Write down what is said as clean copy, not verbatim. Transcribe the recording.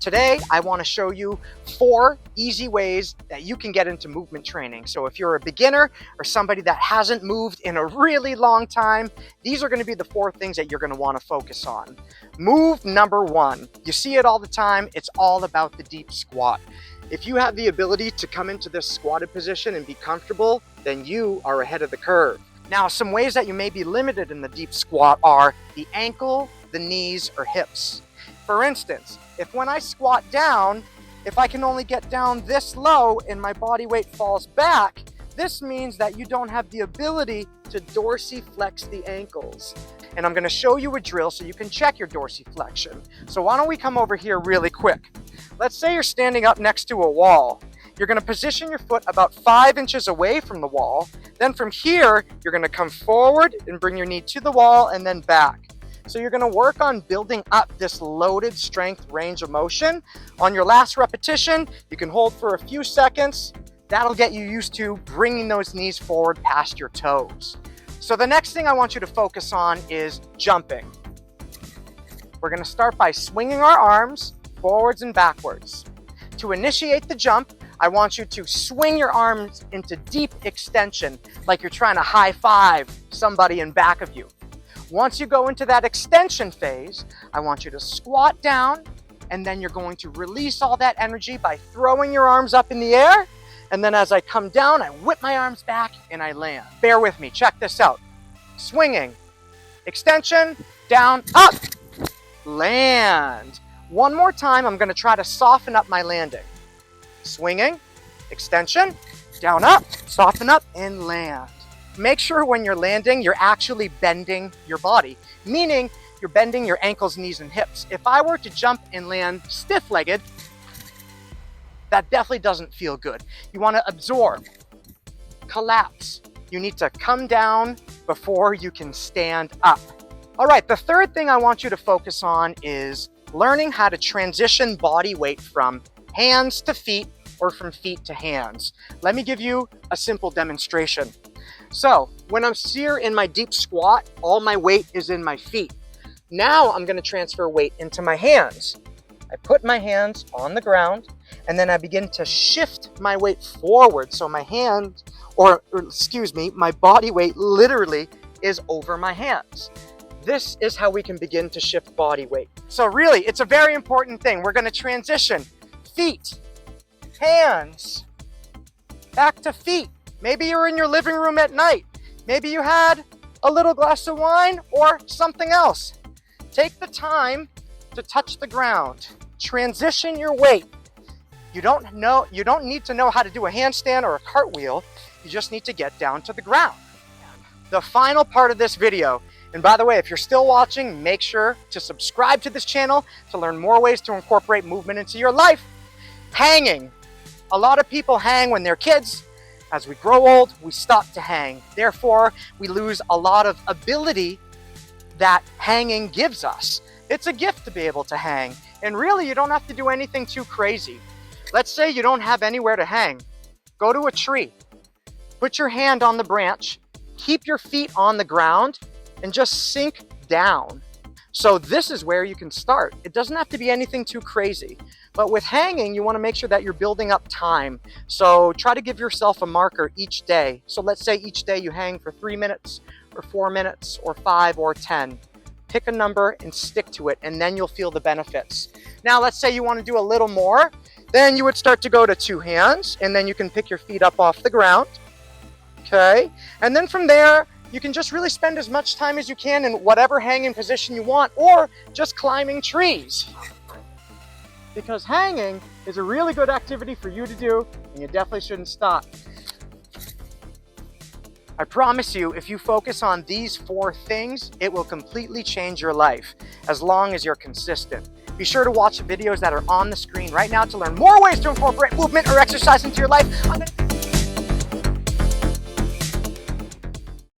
Today, I want to show you 4 easy ways that you can get into movement training. So if you're a beginner or somebody that hasn't moved in a really long time, these are going to be the 4 things that you're going to want to focus on. Move number 1. You see it all the time. It's all about the deep squat. If you have the ability to come into this squatted position and be comfortable, then you are ahead of the curve. Now, some ways that you may be limited in the deep squat are the ankle, the knees, or hips. For instance, if when I squat down, if I can only get down this low and my body weight falls back, this means that you don't have the ability to dorsiflex the ankles. And I'm going to show you a drill so you can check your dorsiflexion. So why don't we come over here really quick. Let's say you're standing up next to a wall. You're going to position your foot about 5 inches away from the wall. Then from here, you're going to come forward and bring your knee to the wall and then back. So you're going to work on building up this loaded strength range of motion. On your last repetition, you can hold for a few seconds. That'll get you used to bringing those knees forward past your toes. So the next thing I want you to focus on is jumping. We're going to start by swinging our arms forwards and backwards. To initiate the jump, I want you to swing your arms into deep extension, like you're trying to high five somebody in back of you. Once you go into that extension phase, I want you to squat down, and then you're going to release all that energy by throwing your arms up in the air. And then as I come down, I whip my arms back and I land. Bear with me, check this out. Swinging, extension, down, up, land. One more time, I'm gonna try to soften up my landing. Swinging, extension, down, up, soften up, and land. Make sure when you're landing, you're actually bending your body, meaning you're bending your ankles, knees, and hips. If I were to jump and land stiff-legged, that definitely doesn't feel good. You want to absorb, collapse. You need to come down before you can stand up. All right, the third thing I want you to focus on is learning how to transition body weight from hands to feet or from feet to hands. Let me give you a simple demonstration. So when I'm here in my deep squat, all my weight is in my feet. Now I'm going to transfer weight into my hands. I put my hands on the ground and then I begin to shift my weight forward. So my hand, my body weight literally is over my hands. This is how we can begin to shift body weight. So really, it's a very important thing. We're going to transition feet, hands, back to feet. Maybe you're in your living room at night. Maybe you had a little glass of wine or something else. Take the time to touch the ground. Transition your weight. You don't need to know how to do a handstand or a cartwheel. You just need to get down to the ground. The final part of this video, and by the way, if you're still watching, make sure to subscribe to this channel to learn more ways to incorporate movement into your life. Hanging. A lot of people hang when they're kids. As we grow old, we stop to hang. Therefore, we lose a lot of ability that hanging gives us. It's a gift to be able to hang. And really, you don't have to do anything too crazy. Let's say you don't have anywhere to hang. Go to a tree. Put your hand on the branch. Keep your feet on the ground and just sink down. So this is where you can start. It doesn't have to be anything too crazy. But with hanging, you want to make sure that you're building up time. So try to give yourself a marker each day. So let's say each day you hang for 3 minutes or 4 minutes or 5 or 10. Pick a number and stick to it, and then you'll feel the benefits. Now, let's say you want to do a little more. Then you would start to go to 2 hands, and then you can pick your feet up off the ground. Okay? And then from there, you can just really spend as much time as you can in whatever hanging position you want, or just climbing trees. Because hanging is a really good activity for you to do, and you definitely shouldn't stop. I promise you, if you focus on these 4 things, it will completely change your life, as long as you're consistent. Be sure to watch the videos that are on the screen right now to learn more ways to incorporate movement or exercise into your life.